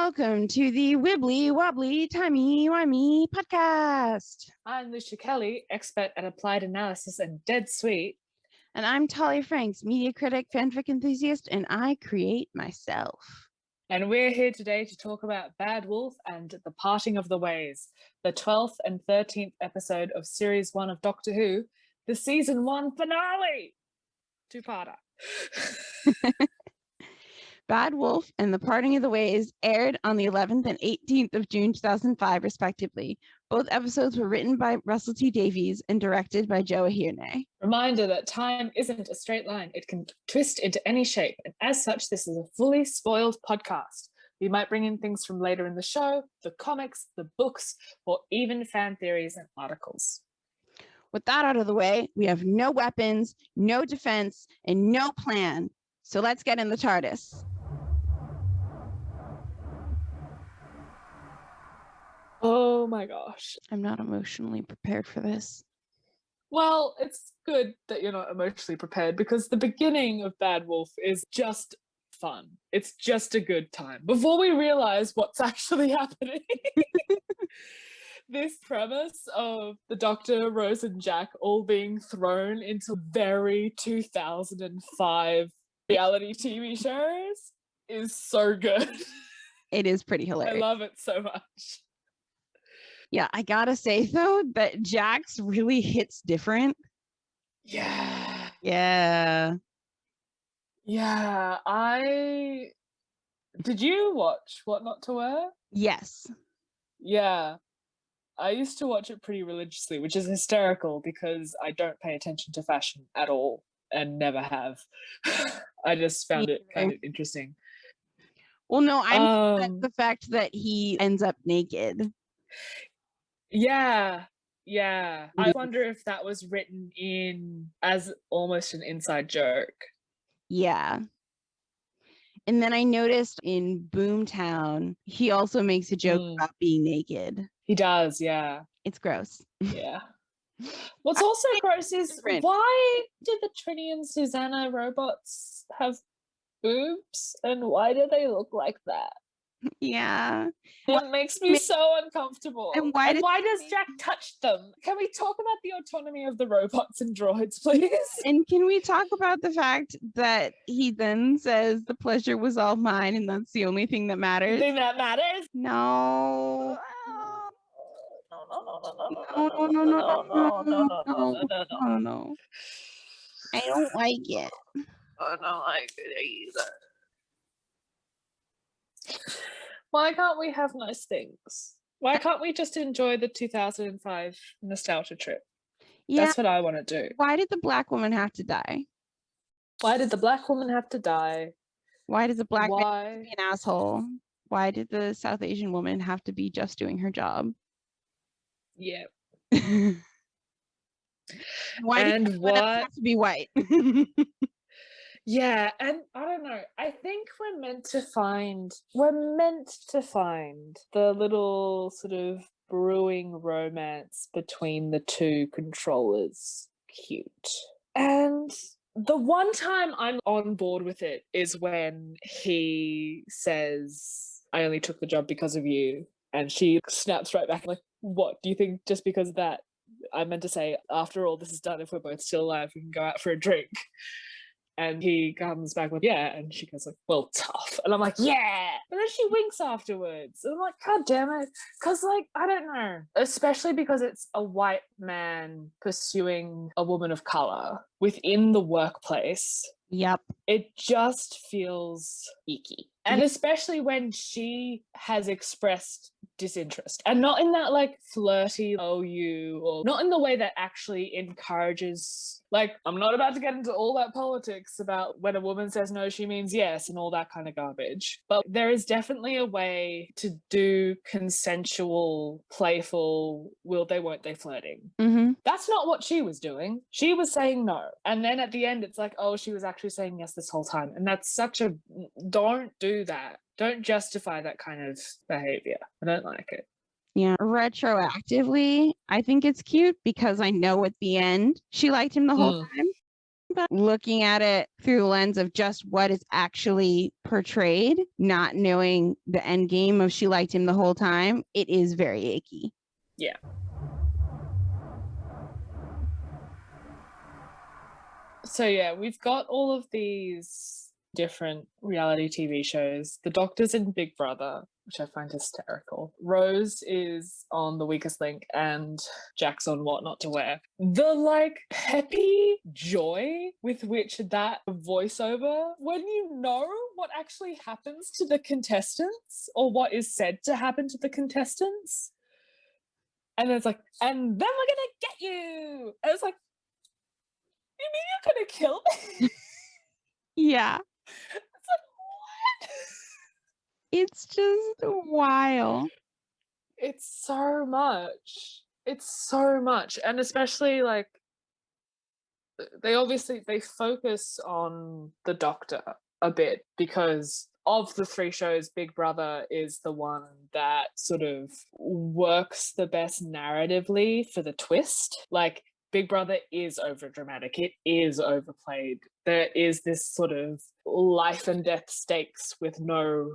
welcome to the Wibbly Wobbly Timey Wimey podcast. I'm Lucia Kelly, expert at applied analysis and dead sweet. And I'm Talia Franks, media critic, fanfic enthusiast, and I create myself. And we're here today to talk about Bad Wolf and The Parting of the Ways, the 12th and 13th episode of Series 1 of Doctor Who, the Season 1 finale! Two-parter. Bad Wolf and The Parting of the Ways aired on the 11th and 18th of June 2005, respectively. Both episodes were written by Russell T Davies and directed by Joe Aherne. Reminder that time isn't a straight line. It can twist into any shape, and as such, this is a fully spoiled podcast. We might bring in things from later in the show, the comics, the books, or even fan theories and articles. With that out of the way, we have no weapons, no defense, and no plan. So let's get in the TARDIS. Oh my gosh. I'm not emotionally prepared for this. Well, it's good that you're not emotionally prepared because the beginning of Bad Wolf is just fun. It's just a good time. Before we realize what's actually happening, this premise of the Doctor, Rose, and Jack all being thrown into very 2005 reality TV shows is so good. It is pretty hilarious. I love it so much. Yeah, I gotta say though that Jax really hits different. Yeah. Yeah. Did you watch What Not to Wear? Yes. Yeah. I used to watch it pretty religiously, which is hysterical because I don't pay attention to fashion at all and never have. I just found it kind of interesting. Well, no, I'm the fact that he ends up naked. Yeah. I wonder if that was written in as almost an inside joke. Yeah. And then I noticed in Boomtown, he also makes a joke about being naked. He does, yeah. It's gross. Yeah. What's also gross is why did the Trini and Susanna robots have boobs? And why do they look like that? Yeah. It makes me so uncomfortable. And why does Jack touch them? Can we talk about the autonomy of the robots and droids, please? And can we talk about the fact that he then says the pleasure was all mine and that's the only thing that matters? The thing that matters? No. No. I don't like it. I don't like it either. Why can't we have nice things? Why can't we just enjoy the 2005 nostalgia trip? Yeah, that's what I want to do. Why did the black woman have to die? Why did the black woman have to die? Why does the black man have to be an asshole? Why did the South Asian woman have to be just doing her job? Yeah. Why did everyone else have to be white? Yeah, and I don't know. I think we're meant to find the little sort of brewing romance between the two controllers cute. And the one time I'm on board with it is when he says, I only took the job because of you. And she snaps right back like, what? Do you think just because of that? I meant to say, after all this is done, if we're both still alive, we can go out for a drink. And he comes back with, yeah. And she goes like, well, tough. And I'm like, yeah. But then she winks afterwards. And I'm like, God damn it. Because like, I don't know. Especially because it's a white man pursuing a woman of color within the workplace. Yep. It just feels icky. And especially when she has expressed disinterest, and not in that like flirty you, or not in the way that actually encourages, like, I'm not about to get into all that politics about when a woman says no she means yes and all that kind of garbage, but there is definitely a way to do consensual, playful, will they won't they flirting. That's not what she was doing. She was saying no, and then at the end it's like, oh, she was actually saying yes this whole time. And that's such a, don't do that. Don't justify that kind of behavior. I don't like it. Yeah, retroactively, I think it's cute because I know at the end she liked him the whole time. but looking at it through the lens of just what is actually portrayed, not knowing the end game of she liked him the whole time, it is very icky. Yeah. So yeah, we've got all of these different reality TV shows. The Doctor's in Big Brother, which I find hysterical. Rose is on The Weakest Link and Jack's on What Not to Wear. The peppy joy with which that voiceover, when you know what actually happens to the contestants or what is said to happen to the contestants. And then it's like, and then we're gonna get you. And it's like, you mean you're gonna kill me? Yeah. It's like, what? It's just wild. It's so much. It's so much. And especially they focus on the Doctor a bit because of the three shows, Big Brother is the one that sort of works the best narratively for the twist. Like, Big Brother is overdramatic. It is overplayed. There is this sort of life and death stakes with no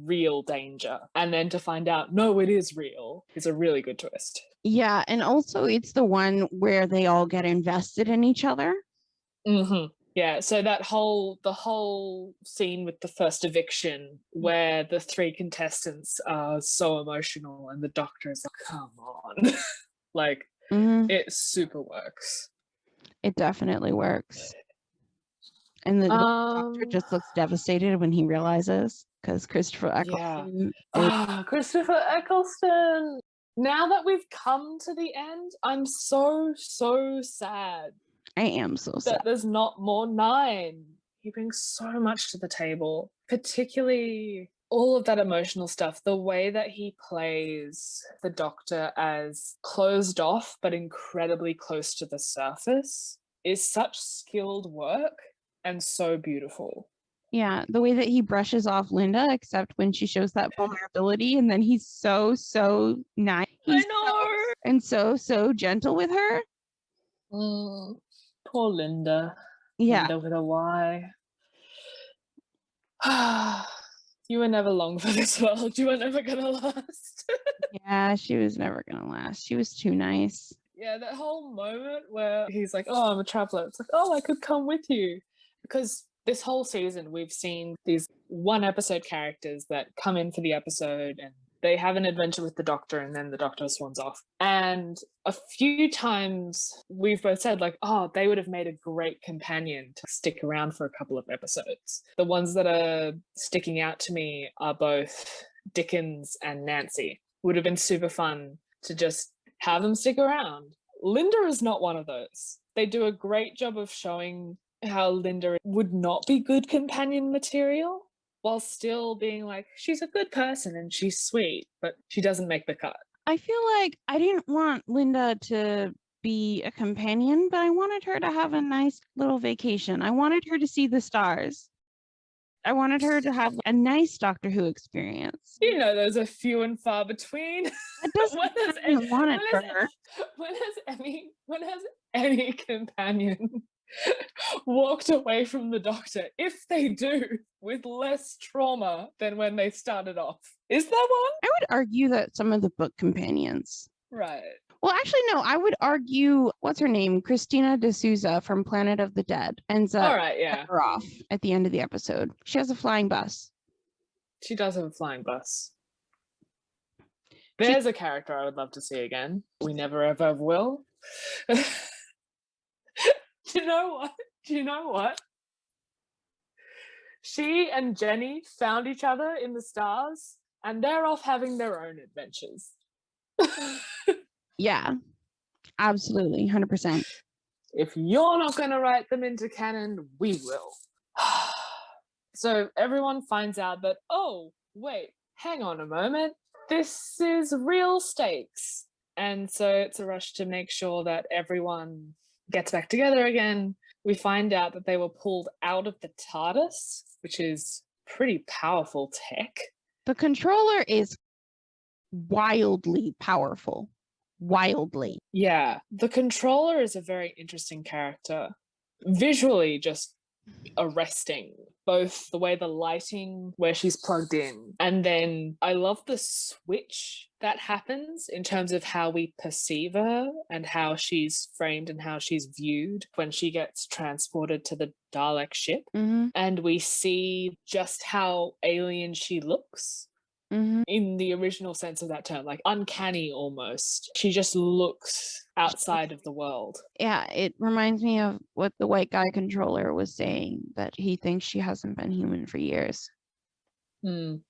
real danger. And then to find out, no, it is real, is a really good twist. Yeah, and also it's the one where they all get invested in each other. Mm-hmm. Yeah, so the whole scene with the first eviction where the three contestants are so emotional and the Doctor is like, come on. It super works. It definitely works. And the Doctor just looks devastated when he realizes, because Christopher Eccleston. Yeah. Christopher Eccleston. Now that we've come to the end, I'm so sad. I am so sad that there's not more 9. He brings so much to the table, particularly all of that emotional stuff. The way that he plays the Doctor as closed off but incredibly close to the surface is such skilled work and so beautiful. Yeah, the way that he brushes off Linda, except when she shows that vulnerability, and then he's so nice. I know. And so gentle with her. Poor Linda. Yeah. Linda with a Y. You were never long for this world. You were never gonna last. Yeah, she was never gonna last. She was too nice. Yeah, that whole moment where he's like, oh, I'm a traveler. It's like, oh, I could come with you. Because this whole season, we've seen these one-episode characters that come in for the episode and they have an adventure with the Doctor and then the Doctor swans off. And a few times we've both said they would have made a great companion to stick around for a couple of episodes. The ones that are sticking out to me are both Dickens and Nancy. Would have been super fun to just have them stick around. Linda is not one of those. They do a great job of showing how Linda would not be good companion material, while still being she's a good person and she's sweet, but she doesn't make the cut. I feel like I didn't want Linda to be a companion, but I wanted her to have a nice little vacation. I wanted her to see the stars. I wanted her to have a nice Doctor Who experience. You know, there's a few and far between. That doesn't want it for her. When has any companion walked away from the Doctor, if they do, with less trauma than when they started off? Is there one? I would argue that some of the book companions. Right. Well, actually, no, I would argue, what's her name? Christina D'Souza from Planet of the Dead ends up her off at the end of the episode. She has a flying bus. She does have a flying bus. There's a character I would love to see again. We never ever will. Do you know what? She and Jenny found each other in the stars and they're off having their own adventures. Yeah, absolutely, 100%. If you're not going to write them into canon, we will. So everyone finds out that, oh, wait, hang on a moment. This is real stakes. And so it's a rush to make sure that everyone gets back together again. We find out that they were pulled out of the TARDIS, which is pretty powerful tech. The controller is wildly powerful. Wildly. Yeah, the controller is a very interesting character visually just arresting, both the way the lighting where she's plugged in, and then I love the switch that happens in terms of how we perceive her and how she's framed and how she's viewed when she gets transported to the Dalek ship. And we see just how alien she looks. In the original sense of that term, like uncanny almost. She just looks outside of the world. Yeah, it reminds me of what the white guy controller was saying, that he thinks she hasn't been human for years. But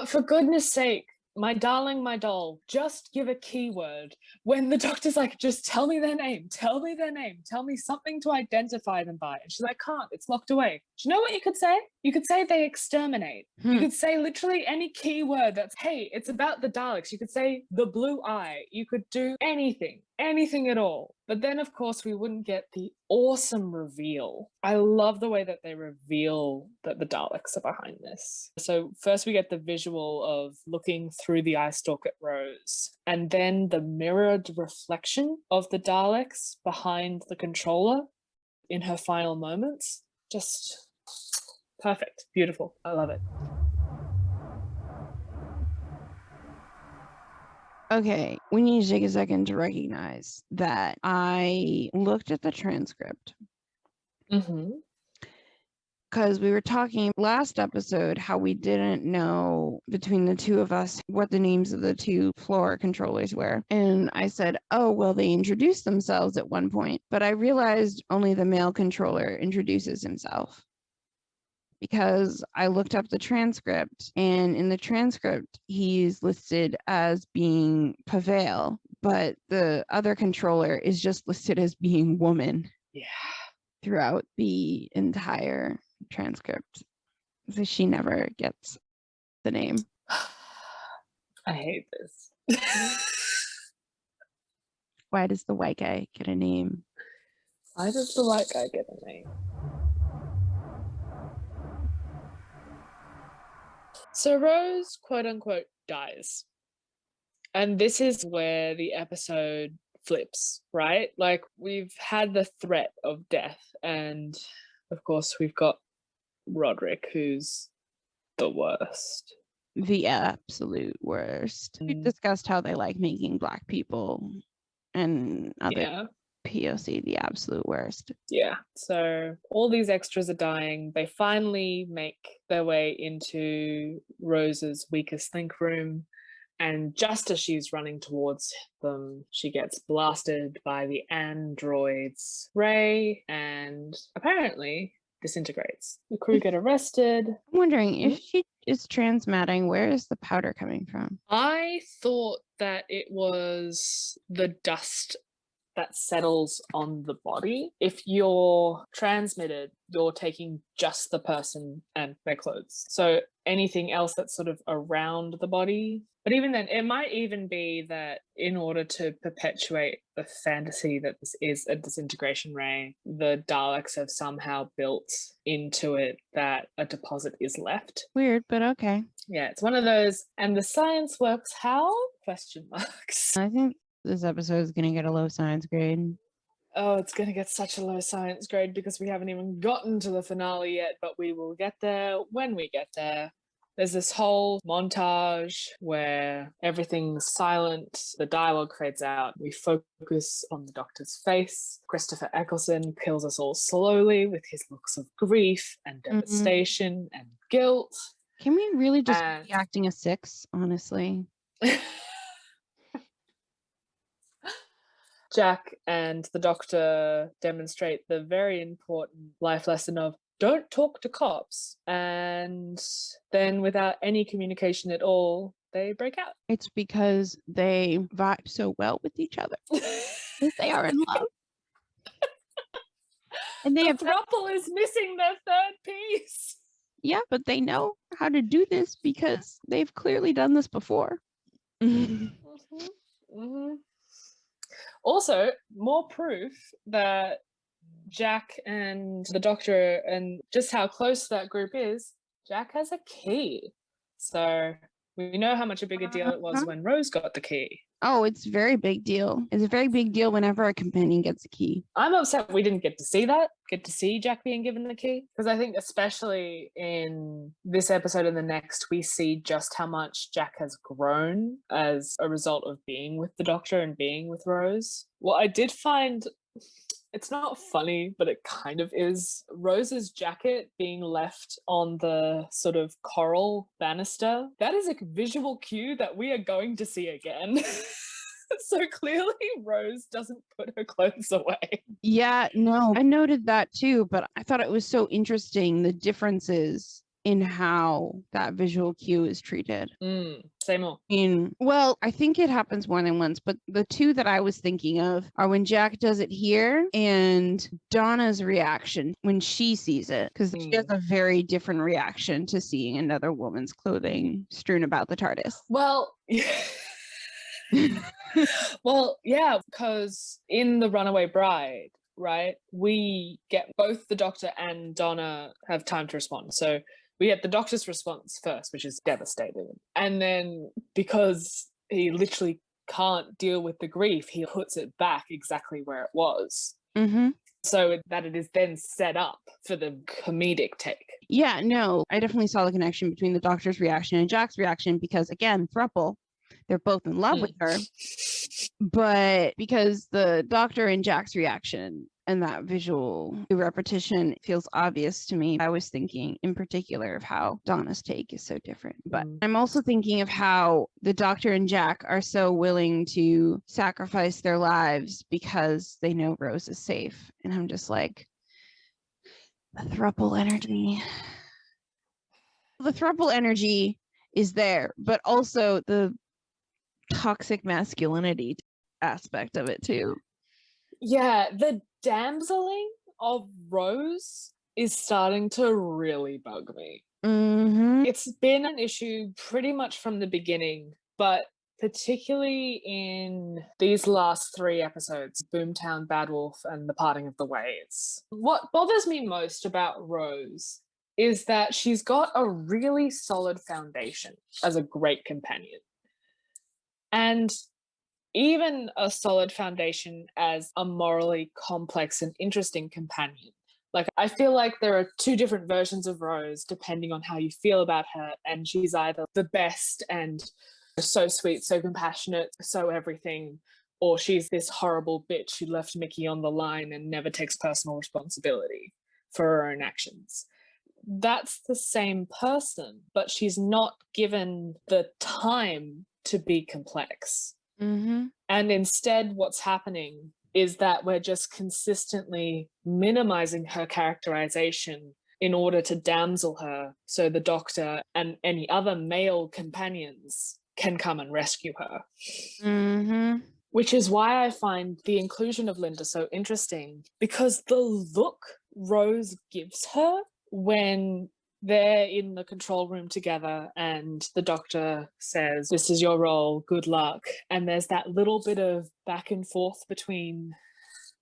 for goodness sake, my darling, my doll, just give a keyword. When the doctor's like, just tell me their name, tell me their name, tell me something to identify them by. And she's like, can't, it's locked away. Do you know what you could say? You could say they exterminate. You could say literally any keyword that's, hey, it's about the Daleks. You could say the blue eye. You could do anything at all. But then, of course, we wouldn't get the awesome reveal. I love the way that they reveal that the Daleks are behind this. So first we get the visual of looking through the eye stalk at Rose, and then the mirrored reflection of the Daleks behind the controller in her final moments. Just perfect. Beautiful. I love it. Okay, we need to take a second to recognize that I looked at the transcript. Because we were talking last episode how we didn't know between the two of us what the names of the two floor controllers were. And I said, oh, well, they introduced themselves at one point. But I realized only the male controller introduces himself. Because I looked up the transcript, and in the transcript, he's listed as being Pavel, but the other controller is just listed as being woman. Yeah. Throughout the entire transcript. So she never gets the name. I hate this. Why does the white guy get a name? Why does the white guy get a name? So Rose, quote unquote, dies. And this is where the episode flips, right? Like, we've had the threat of death, and of course we've got Roderick, who's the worst. The absolute worst. We've discussed how they like making Black people and other POC the absolute worst. Yeah. So all these extras are dying. They finally make their way into Rose's weakest link room. And just as she's running towards them, she gets blasted by the android's ray and apparently disintegrates. The crew get arrested. I'm wondering, if she is transmatting, where is the powder coming from? I thought that it was the dust that settles on the body. If you're transmitted, you're taking just the person and their clothes. So anything else that's sort of around the body. But even then, it might even be that in order to perpetuate the fantasy that this is a disintegration ray, the Daleks have somehow built into it that a deposit is left. Weird, but okay. Yeah, it's one of those, and the science works how? Question marks. I think this episode is going to get a low science grade. Oh, it's going to get such a low science grade because we haven't even gotten to the finale yet, but we will get there when we get there. There's this whole montage where everything's silent, the dialogue fades out, we focus on the Doctor's face. Christopher Eccleston kills us all slowly with his looks of grief and devastation and guilt. Can we really just be acting a 6, honestly? Jack and the Doctor demonstrate the very important life lesson of don't talk to cops. And then without any communication at all, they break out. It's because they vibe so well with each other. They are in love. And they have grapple is missing their third piece. Yeah, but they know how to do this because they've clearly done this before. Also, more proof that Jack and the Doctor and just how close that group is, Jack has a key. So we know how much a bigger deal it was when Rose got the key. Oh, it's a very big deal. It's a very big deal whenever a companion gets a key. I'm upset we didn't get to see Jack being given the key. Because I think especially in this episode and the next, we see just how much Jack has grown as a result of being with the Doctor and being with Rose. Well, I did find, it's not funny, but it kind of is, Rose's jacket being left on the sort of coral banister. That is a visual cue that we are going to see again. So clearly Rose doesn't put her clothes away. Yeah, no, I noted that too, but I thought it was so interesting, the differences in how that visual cue is treated. Say more. Well, I think it happens more than once, but the two that I was thinking of are when Jack does it here and Donna's reaction when she sees it, because she has a very different reaction to seeing another woman's clothing strewn about the TARDIS. Well, well, yeah, because in The Runaway Bride, right, we get both the Doctor and Donna have time to respond. So we get the Doctor's response first, which is devastating. And then because he literally can't deal with the grief, he puts it back exactly where it was. So that it is then set up for the comedic take. Yeah, no, I definitely saw the connection between the Doctor's reaction and Jack's reaction because, again, throuple. They're both in love with her, but because the Doctor and Jack's reaction and that visual repetition feels obvious to me, I was thinking in particular of how Donna's take is so different. But I'm also thinking of how the Doctor and Jack are so willing to sacrifice their lives because they know Rose is safe. And I'm just like, the throuple energy. The throuple energy is there, but also the toxic masculinity aspect of it too. Yeah, the damseling of Rose is starting to really bug me. It's been an issue pretty much from the beginning, but particularly in these last 3 episodes, Boomtown, Bad Wolf, and The Parting of the Ways. What bothers me most about Rose is that she's got a really solid foundation as a great companion. And even a solid foundation as a morally complex and interesting companion. Like, I feel like there are 2 different versions of Rose depending on how you feel about her, and she's either the best and so sweet, so compassionate, so everything, or she's this horrible bitch who left Mickey on the line and never takes personal responsibility for her own actions. That's the same person, but she's not given the time to be complex. And instead, what's happening is that we're just consistently minimizing her characterization in order to damsel her so the Doctor and any other male companions can come and rescue her. Which is why I find the inclusion of Linda so interesting, because the look Rose gives her when they're in the control room together and the Doctor says, "This is your role, good luck." And there's that little bit of back and forth between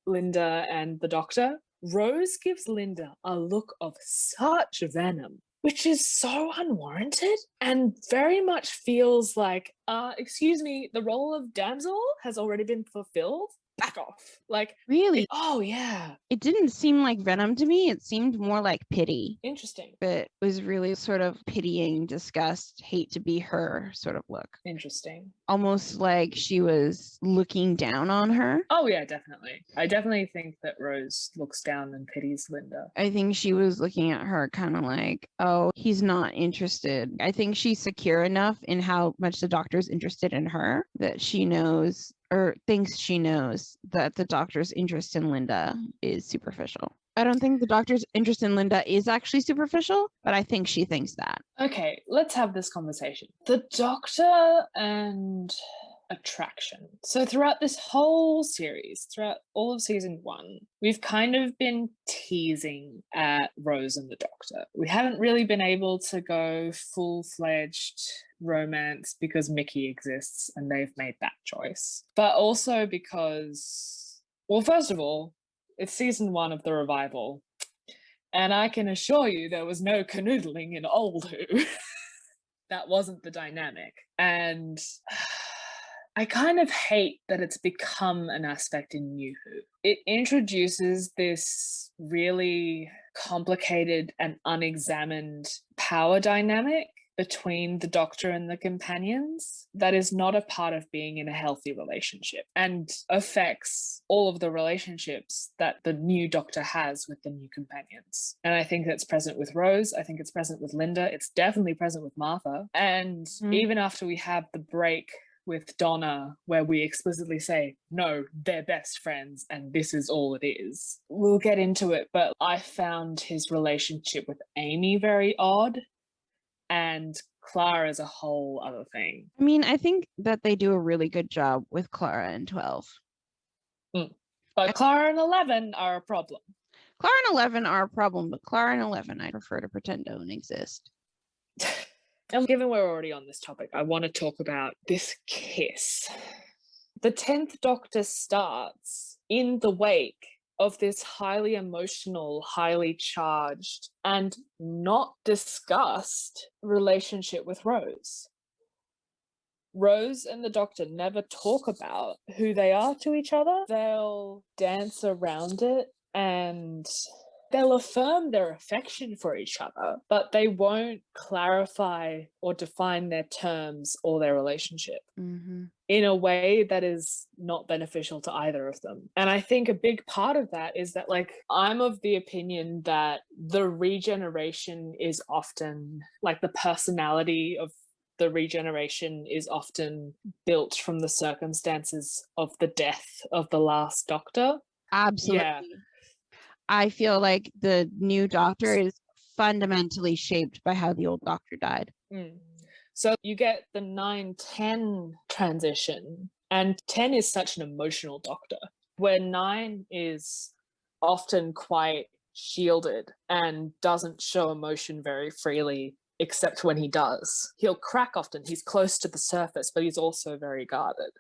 Linda and the Doctor. Rose gives Linda a look of such venom, which is so unwarranted and very much feels like, excuse me, the role of damsel has already been fulfilled. Back off. Like, really? Oh, yeah. It didn't seem like venom to me. It seemed more like pity. Interesting. It was really sort of pitying, disgust, hate to be her sort of look. Interesting. Almost like she was looking down on her. Oh, yeah, definitely. I definitely think that Rose looks down and pities Linda. I think she was looking at her kind of like, oh, he's not interested. I think she's secure enough in how much the Doctor's interested in her that she knows or thinks she knows that the Doctor's interest in Linda is superficial. I don't think the Doctor's interest in Linda is actually superficial, but I think she thinks that. Okay, let's have this conversation. The Doctor and attraction. So throughout this whole series, throughout all of season 1, we've kind of been teasing at Rose and the Doctor. We haven't really been able to go full-fledged romance because Mickey exists and they've made that choice. But also because, well, first of all, it's season 1 of the revival, and I can assure you there was no canoodling in old Who. That wasn't the dynamic. And I kind of hate that it's become an aspect in New Who. It introduces this really complicated and unexamined power dynamic between the Doctor and the companions that is not a part of being in a healthy relationship and affects all of the relationships that the new Doctor has with the new companions. And I think that's present with Rose. I think it's present with Linda. It's definitely present with Martha. And even after we have the break with Donna, where we explicitly say, no, they're best friends and this is all it is. We'll get into it, but I found his relationship with Amy very odd, and Clara is a whole other thing. I mean, I think that they do a really good job with Clara and 12. But Clara and 11 are a problem. Clara and 11 are a problem, but Clara and 11 I prefer to pretend don't exist. And given we're already on this topic, I want to talk about this kiss. The 10th Doctor starts in the wake of this highly emotional, highly charged, and not discussed relationship with Rose. Rose and the Doctor never talk about who they are to each other. They'll dance around it and they'll affirm their affection for each other, but they won't clarify or define their terms or their relationship in a way that is not beneficial to either of them. And I think a big part of that is that, like, I'm of the opinion that the regeneration is often, like, the personality of the regeneration is often built from the circumstances of the death of the last Doctor. Absolutely. Yeah. I feel like the new Doctor is fundamentally shaped by how the old Doctor died. So you get the 9-10 transition, and 10 is such an emotional Doctor, where 9 is often quite shielded and doesn't show emotion very freely, except when he does. He'll crack often. He's close to the surface, but he's also very guarded.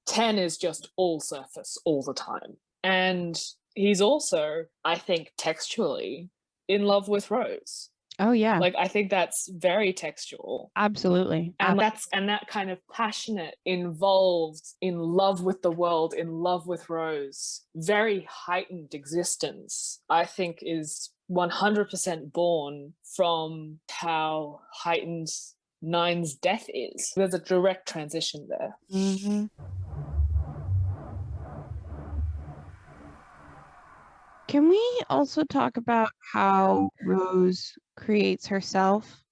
10 is just all surface all the time. And he's also, I think, textually in love with Rose. Oh yeah. Like, I think that's very textual. Absolutely. And that kind of passionate, involved, in love with the world, in love with Rose, very heightened existence, I think is 100% born from how heightened 9's death is. There's a direct transition there. Can we also talk about how Rose creates herself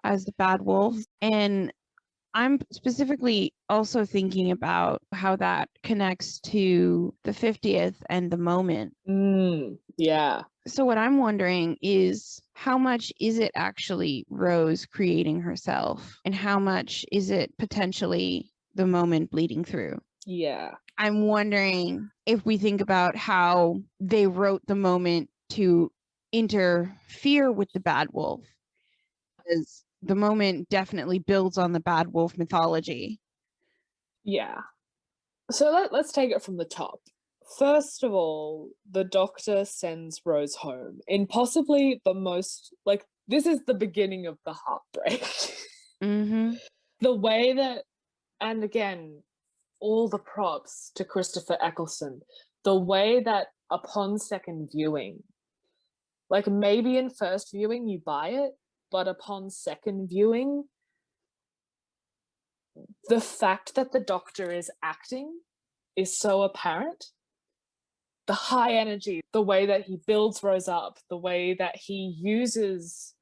as the bad wolf? And I'm specifically also thinking about how that connects to the 50th and the moment. Yeah. So what I'm wondering is, how much is it actually Rose creating herself? And how much is it potentially the moment bleeding through? Yeah. I'm wondering if we think about how they wrote the moment to interfere with the bad wolf, because the moment definitely builds on the bad wolf mythology. Yeah. So let's take it from the top. First of all, the Doctor sends Rose home in possibly the most, like, this is the beginning of the heartbreak. The way that, and again, all the props to Christopher Eccleston, the way that upon second viewing, like, maybe in first viewing you buy it, but upon second viewing, the fact that the Doctor is acting is so apparent. The high energy, the way that he builds Rose up, the way that he uses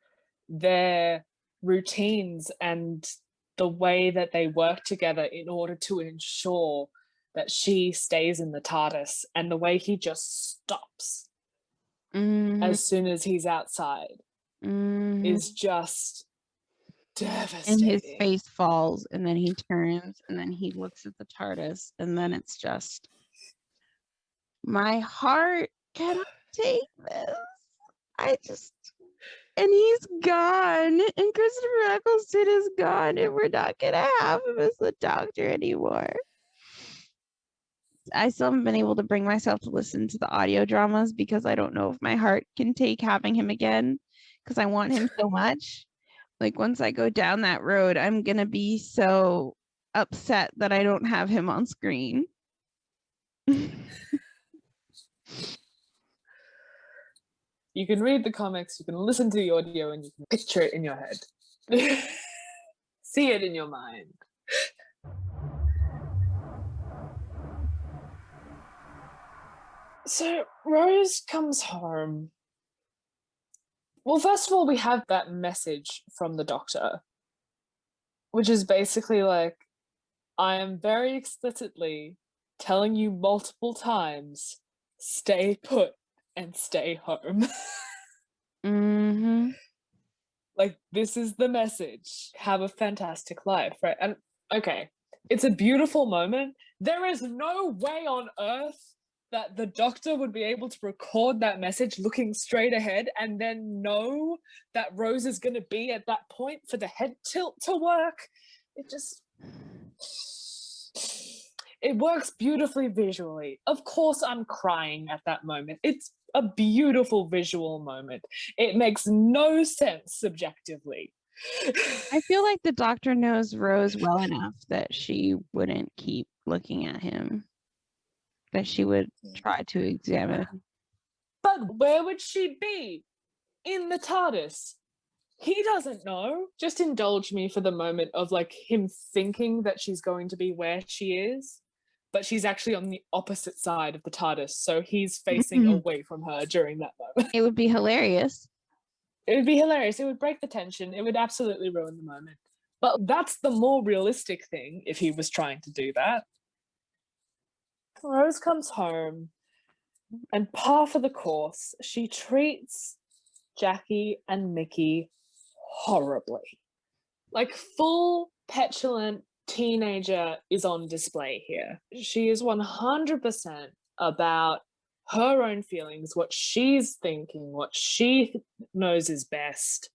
their routines and the way that they work together in order to ensure that she stays in the TARDIS, and the way he just stops as soon as he's outside is just devastating. And his face falls, and then he turns, and then he looks at the TARDIS, and then it's just, my heart cannot take this. And he's gone, and Christopher Eccleston is gone, and we're not gonna have him as the Doctor anymore. I still haven't been able to bring myself to listen to the audio dramas because I don't know if my heart can take having him again, because I want him so much. Like, once I go down that road, I'm gonna be so upset that I don't have him on screen. You can read the comics, you can listen to the audio, and you can picture it in your head. See it in your mind. So Rose comes home. Well, first of all, we have that message from the doctor, which is basically like, I am very explicitly telling you multiple times, stay put and stay home. Mm-hmm. Like, this is the message. Have a fantastic life, right? And okay, it's a beautiful moment. There is no way on earth that the doctor would be able to record that message looking straight ahead and then know that Rose is going to be at that point for the head tilt to work. It works beautifully visually. Of course I'm crying at that moment. It's a beautiful visual moment. It makes no sense subjectively. I feel like the doctor knows Rose well enough that she wouldn't keep looking at him, that she would try to examine. But where would she be? In the TARDIS. He doesn't know. Just indulge me for the moment of like him thinking that she's going to be where she is, but she's actually on the opposite side of the TARDIS, so he's facing away from her during that moment. It would be hilarious. It would be hilarious. It would break the tension. It would absolutely ruin the moment. But that's the more realistic thing if he was trying to do that. Rose comes home, and par for the course, she treats Jackie and Mickey horribly. Like, full petulant teenager is on display here. She is 100% about her own feelings, what she's thinking, what she knows is best.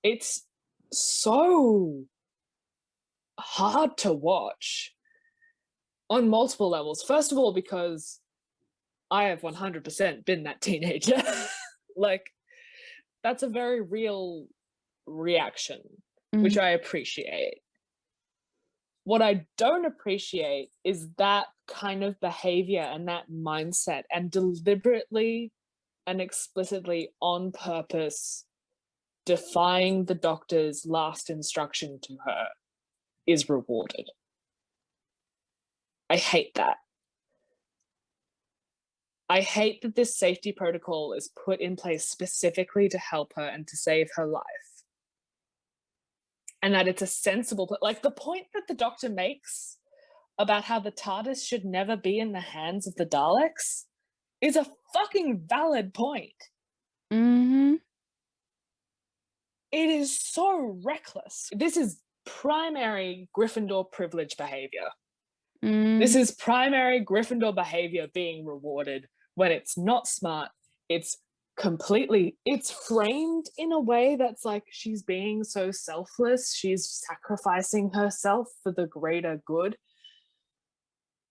It's so hard to watch on multiple levels. First of all, because I have 100% been that teenager. Like, that's a very real reaction, which I appreciate. What I don't appreciate is that kind of behavior and that mindset, and deliberately and explicitly on purpose defying the doctor's last instruction to her is rewarded. I hate that. I hate that this safety protocol is put in place specifically to help her and to save her life. And that it's a sensible, like the point that the doctor makes about how the TARDIS should never be in the hands of the Daleks is a fucking valid point. Mm-hmm. It is so reckless. This is primary Gryffindor privilege behavior. This is primary Gryffindor behavior being rewarded when it's not smart. It's framed in a way that's like she's being so selfless. She's sacrificing herself for the greater good.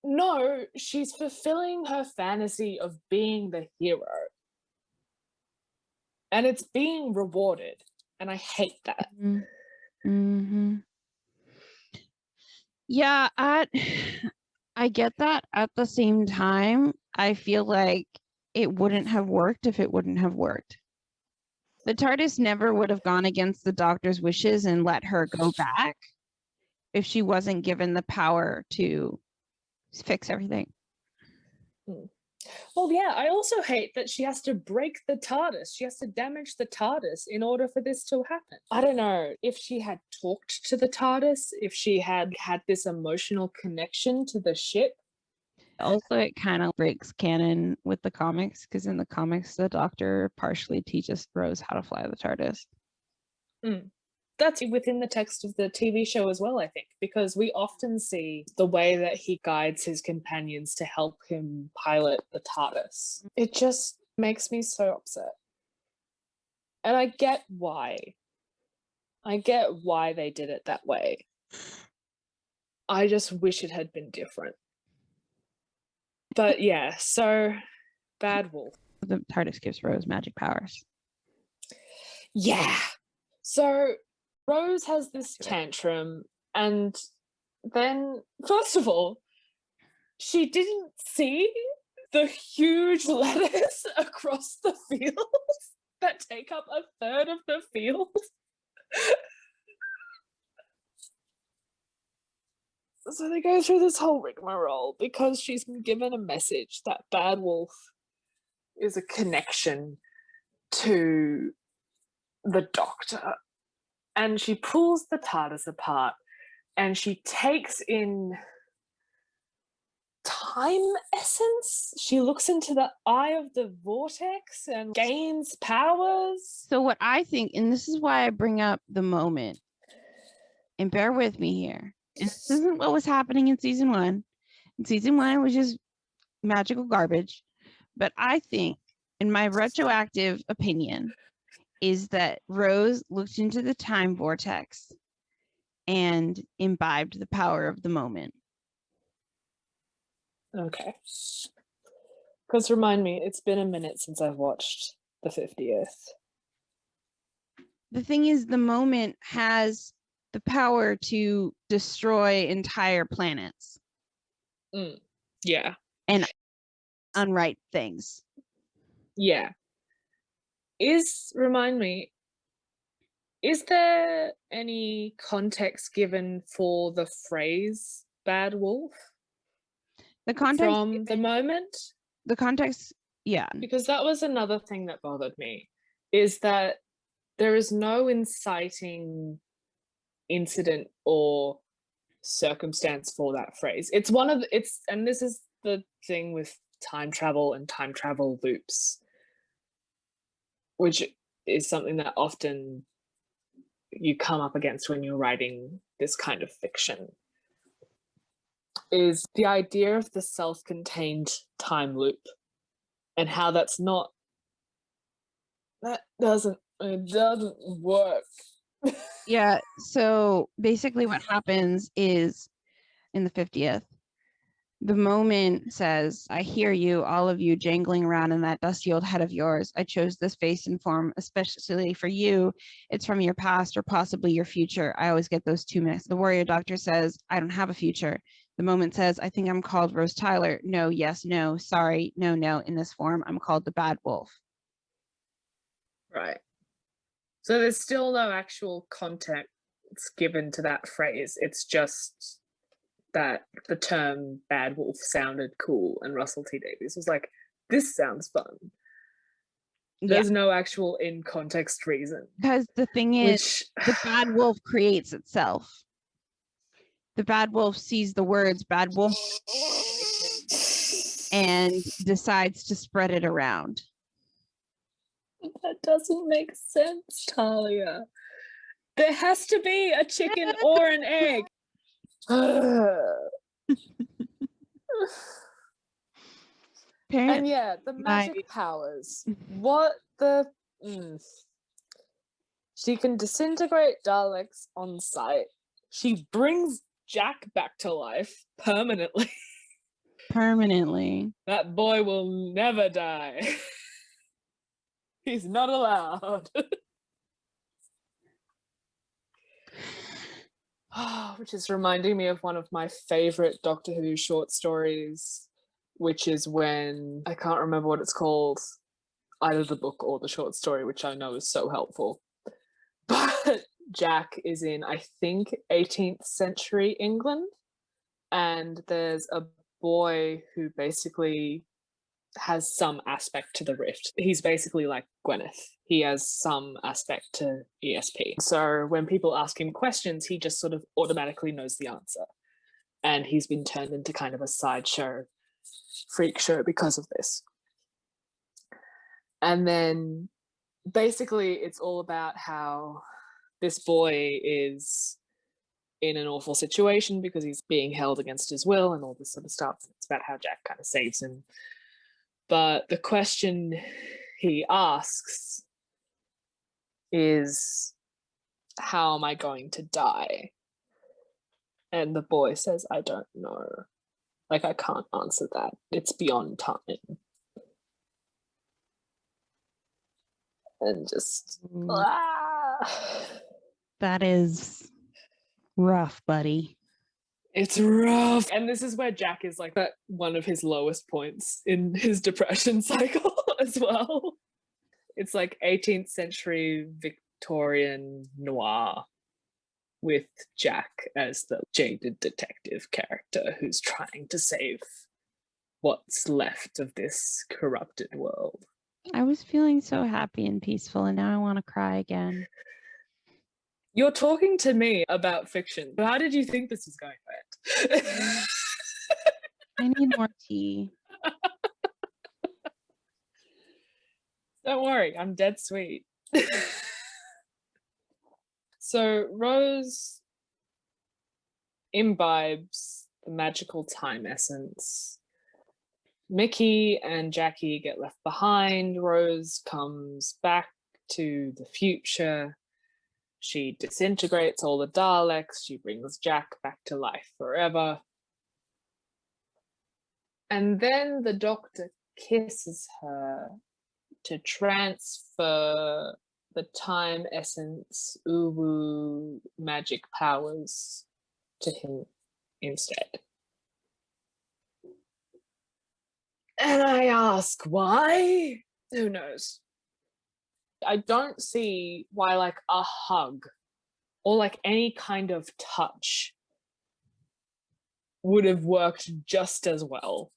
No, she's fulfilling her fantasy of being the hero. And it's being rewarded. And I hate that. Mm-hmm. Yeah, I get that. At the same time, I feel like it wouldn't have worked if it wouldn't have worked. The TARDIS never would have gone against the doctor's wishes and let her go back if she wasn't given the power to fix everything. Well, yeah, I also hate that she has to break the TARDIS. She has to damage the TARDIS in order for this to happen. I don't know if she had talked to the TARDIS, if she had had this emotional connection to the ship. Also, it kind of breaks canon with the comics, because in the comics, the doctor partially teaches Rose how to fly the TARDIS. That's within the text of the TV show as well, I think, because we often see the way that he guides his companions to help him pilot the TARDIS. It just makes me so upset. And I get why. I get why they did it that way. I just wish it had been different. But yeah, so Bad Wolf. The TARDIS gives Rose magic powers. Yeah. So Rose has this tantrum, and then, first of all, she didn't see the huge lettuce across the fields that take up a third of the field. So they go through this whole rigmarole because she's been given a message that Bad Wolf is a connection to the Doctor. And she pulls the TARDIS apart and she takes in time essence. She looks into the eye of the vortex and gains powers. So what I think, and this is why I bring up the moment, and bear with me here, and this isn't what was happening in season 1. In season 1, it was just magical garbage. But I think, in my retroactive opinion, is that Rose looked into the time vortex and imbibed the power of the moment. Okay. Because remind me, it's been a minute since I've watched the 50th. The thing is, the moment has the power to destroy entire planets. Yeah. And unright things. Yeah. Remind me, is there any context given for the phrase Bad Wolf? The context from the moment? The context, yeah. Because that was another thing that bothered me, is that there is no inciting incident or circumstance for that phrase. It's and this is the thing with time travel and time travel loops, which is something that often you come up against when you're writing this kind of fiction, is the idea of the self-contained time loop and how it doesn't work. Yeah, so basically what happens is in the 50th, the moment says, I hear you, all of you jangling around in that dusty old head of yours. I chose this face and form especially for you. It's from your past or possibly your future. I always get those two mixed. The warrior doctor says, I don't have a future. The moment says, I think I'm called Rose Tyler. No, yes, no, sorry, no, no. In this form, I'm called the Bad Wolf. Right. So there's still no actual context given to that phrase. It's just that the term Bad Wolf sounded cool, and Russell T Davies was like, this sounds fun. There's no actual in context reason. Because the thing is, the Bad Wolf creates itself. The Bad Wolf sees the words Bad Wolf and decides to spread it around. That doesn't make sense, Talia. There has to be a chicken or an egg. And yeah, the magic powers. What the... She can disintegrate Daleks on sight. She brings Jack back to life permanently. Permanently. That boy will never die. He's not allowed. Which is reminding me of one of my favorite Doctor Who short stories, which is when, I can't remember what it's called, either the book or the short story, which I know is so helpful. But Jack is in, I think, 18th century England, and there's a boy who basically has some aspect to the rift. He's basically like Gwyneth. He has some aspect to ESP. So when people ask him questions, he just sort of automatically knows the answer. And he's been turned into kind of a sideshow freak show because of this. And then basically it's all about how this boy is in an awful situation because he's being held against his will and all this sort of stuff. It's about how Jack kind of saves him. But the question he asks is, how am I going to die? And the boy says, I don't know. Like, I can't answer that. It's beyond time. And just... That is rough, buddy. It's rough. And this is where Jack is like at one of his lowest points in his depression cycle as well. It's like 18th century Victorian noir with Jack as the jaded detective character who's trying to save what's left of this corrupted world. I was feeling so happy and peaceful, and now I want to cry again. You're talking to me about fiction. How did you think this was going to end? I need more tea. Don't worry, I'm dead sweet. So Rose imbibes the magical time essence. Mickey and Jackie get left behind. Rose comes back to the future. She disintegrates all the Daleks. She brings Jack back to life forever. And then the Doctor kisses her to transfer the time essence, uwu magic powers to him instead. And I ask why? Who knows? I don't see why like a hug or like any kind of touch would have worked just as well.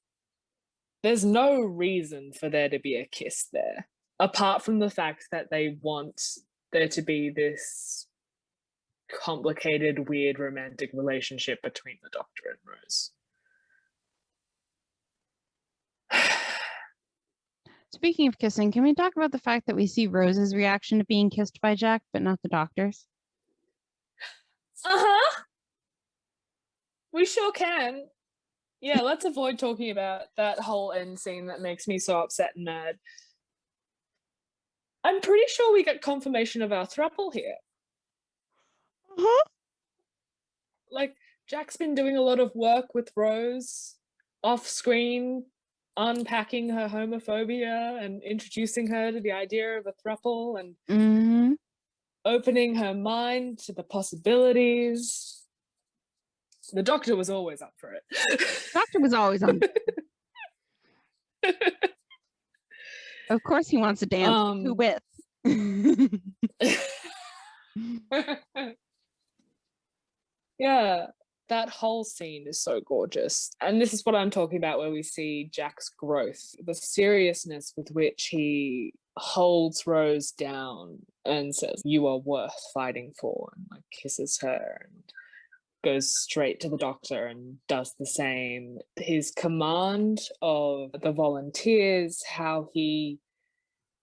There's no reason for there to be a kiss there, apart from the fact that they want there to be this complicated, weird romantic relationship between the Doctor and Rose. Speaking of kissing, can we talk about the fact that we see Rose's reaction to being kissed by Jack, but not the Doctor's? Uh-huh. We sure can. Yeah, let's avoid talking about that whole end scene that makes me so upset and mad. I'm pretty sure we get confirmation of our throuple here. Uh-huh. Like, Jack's been doing a lot of work with Rose off screen, unpacking her homophobia and introducing her to the idea of a throuple and opening her mind to the possibilities. The Doctor was always up for it. Doctor was always on. Of course he wants to dance. Who with? Yeah, that whole scene is so gorgeous. And this is what I'm talking about, where we see Jack's growth, the seriousness with which he holds Rose down and says, "You are worth fighting for," and like kisses her and goes straight to the Doctor and does the same. His command of the volunteers, how he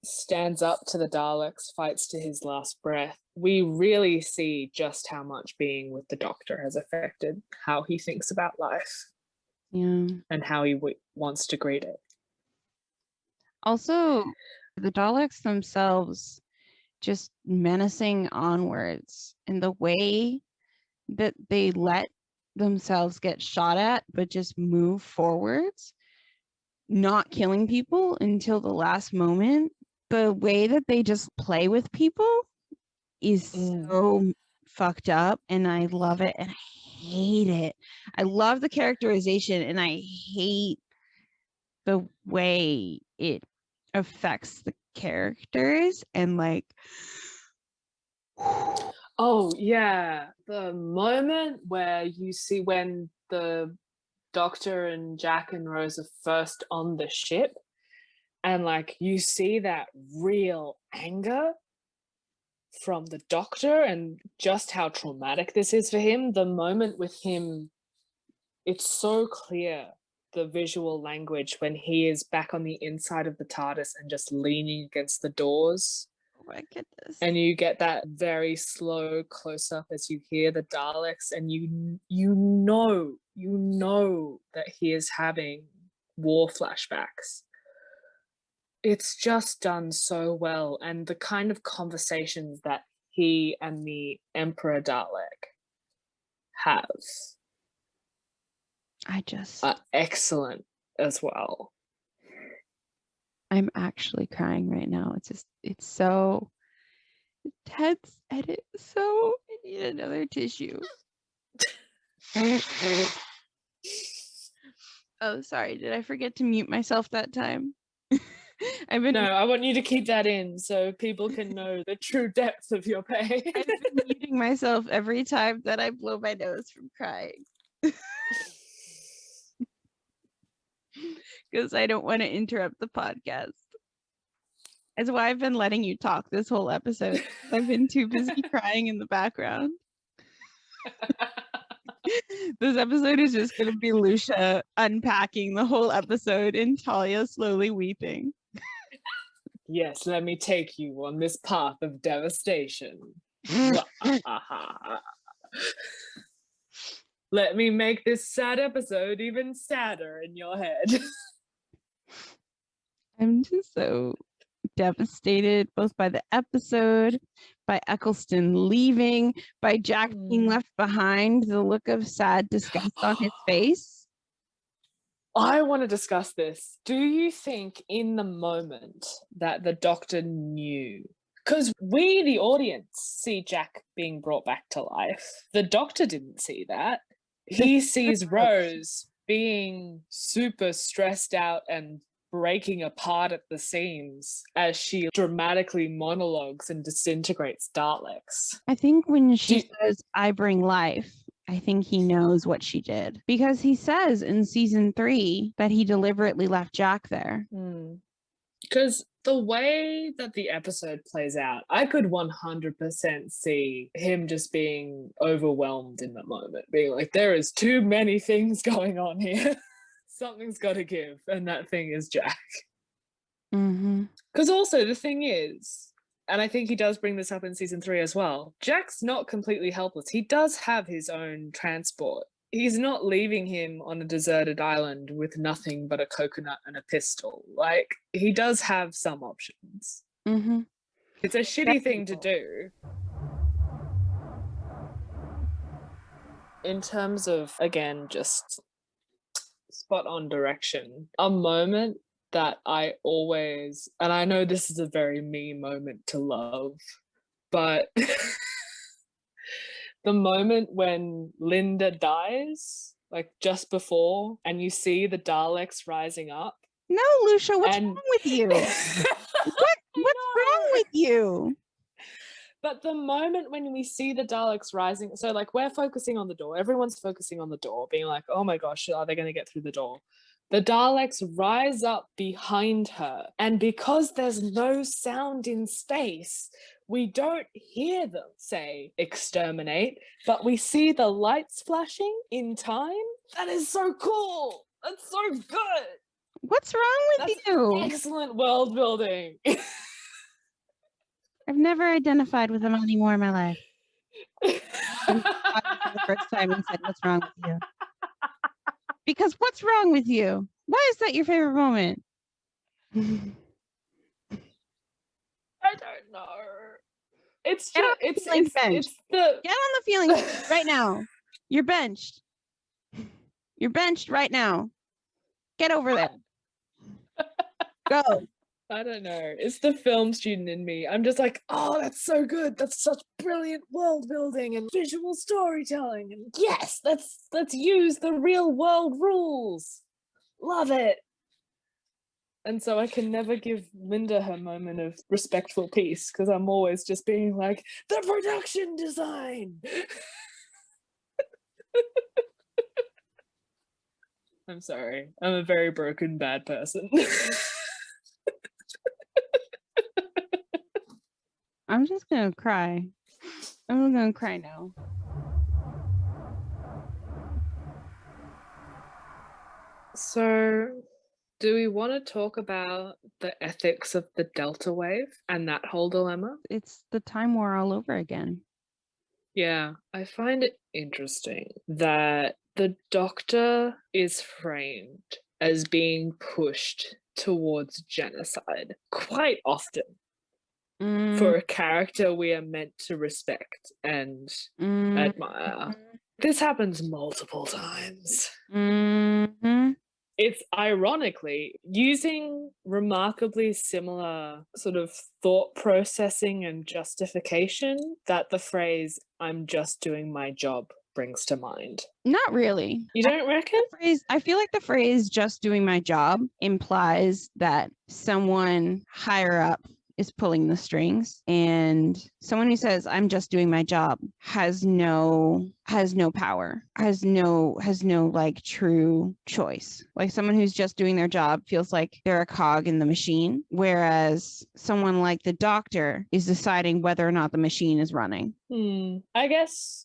stands up to the Daleks, fights to his last breath. We really see just how much being with the Doctor has affected how he thinks about life. Yeah. And how he wants to greet it. Also, the Daleks themselves just menacing onwards, and the way that they let themselves get shot at, but just move forwards, not killing people until the last moment. The way that they just play with people is so fucked up, and I love it and I hate it. I love the characterization and I hate the way it affects the characters and like oh yeah, the moment where you see when the Doctor and Jack and Rose are first on the ship, and like you see that real anger from the Doctor and just how traumatic this is for him. The moment with him, it's so clear, the visual language when he is back on the inside of the TARDIS and just leaning against the doors. oh my goodness. And you get that very slow close up as you hear the Daleks, and you know that he is having war flashbacks. It's just done so well, and the kind of conversations that he and the Emperor Dalek have are excellent as well. I'm actually crying right now. It's so tense and it's so, I need another tissue. Oh, sorry. Did I forget to mute myself that time? I've been No, I want you to keep that in so people can know the true depth of your pain. I've been muting myself every time that I blow my nose from crying. Because I don't want to interrupt the podcast. That's why I've been letting you talk this whole episode. I've been too busy crying in the background. This episode is just going to be Lucia unpacking the whole episode and Talia slowly weeping. Yes, let me take you on this path of devastation. Let me make this sad episode even sadder in your head. I'm just so devastated both by the episode, by Eccleston leaving, by Jack being left behind, the look of sad disgust on his face. I want to discuss this. Do you think in the moment that the Doctor knew? Because we, the audience, see Jack being brought back to life. The Doctor didn't see that. He sees Rose being super stressed out and breaking apart at the seams as she dramatically monologues and disintegrates Daleks. I think when she says, I bring life, I think he knows what she did. Because he says in season 3 that he deliberately left Jack there. Because the way that the episode plays out, I could 100% see him just being overwhelmed in the moment, being like, there is too many things going on here. Something's got to give, and that thing is Jack. Because also the thing is, and I think he does bring this up in season 3 as well, Jack's not completely helpless. He does have his own transport. He's not leaving him on a deserted island with nothing but a coconut and a pistol. Like, he does have some options. It's a shitty thing to do. In terms of, again, just spot on direction, a moment that I always, and I know this is a very me moment to love, but the moment when Linda dies, like just before, and you see the Daleks rising up. No, Lucia, what's wrong with you? What's wrong with you? But the moment when we see the Daleks rising, so like we're focusing on the door, everyone's focusing on the door, being like, oh my gosh, are they going to get through the door? The Daleks rise up behind her, and because there's no sound in space, we don't hear them say exterminate, but we see the lights flashing in time. That is so cool. That's so good. What's wrong with you? Excellent world building. I've never identified with them anymore in my life. For the first time and said, what's wrong with you? Because what's wrong with you? Why is that your favorite moment? I don't know. It's just, it's the get on the feeling right now. You're benched. You're benched right now. Get over there. Go. I don't know. It's the film student in me. I'm just like, oh, that's so good. That's such brilliant world building and visual storytelling. And yes, let's use the real world rules. Love it. And so I can never give Linda her moment of respectful peace because I'm always just being like, the production design. I'm sorry. I'm a very broken, bad person. I'm just gonna cry. I'm gonna cry now. So, do we want to talk about the ethics of the Delta wave and that whole dilemma? It's the time war all over again. Yeah, I find it interesting that the Doctor is framed as being pushed towards genocide quite often. For a character we are meant to respect and admire. This happens multiple times. It's ironically using remarkably similar sort of thought processing and justification that the phrase, I'm just doing my job, brings to mind. Not really. You don't reckon? I feel like the phrase "just doing my job" implies that someone higher up is pulling the strings, and someone who says "I'm just doing my job" has no power, has no like true choice. Like someone who's just doing their job feels like they're a cog in the machine, whereas someone like the doctor is deciding whether or not the machine is running. I guess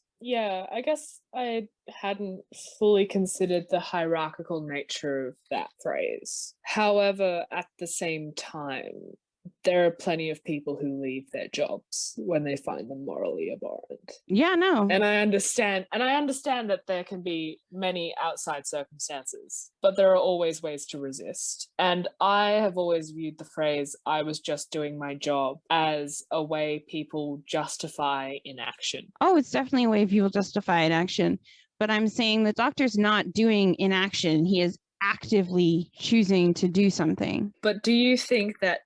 I hadn't fully considered the hierarchical nature of that phrase. However, at the same time, there are plenty of people who leave their jobs when they find them morally abhorrent. Yeah, no. And I understand that there can be many outside circumstances, but there are always ways to resist. And I have always viewed the phrase "I was just doing my job" as a way people justify inaction. Oh, it's definitely a way people justify inaction. But I'm saying the doctor's not doing inaction. He is actively choosing to do something. But do you think that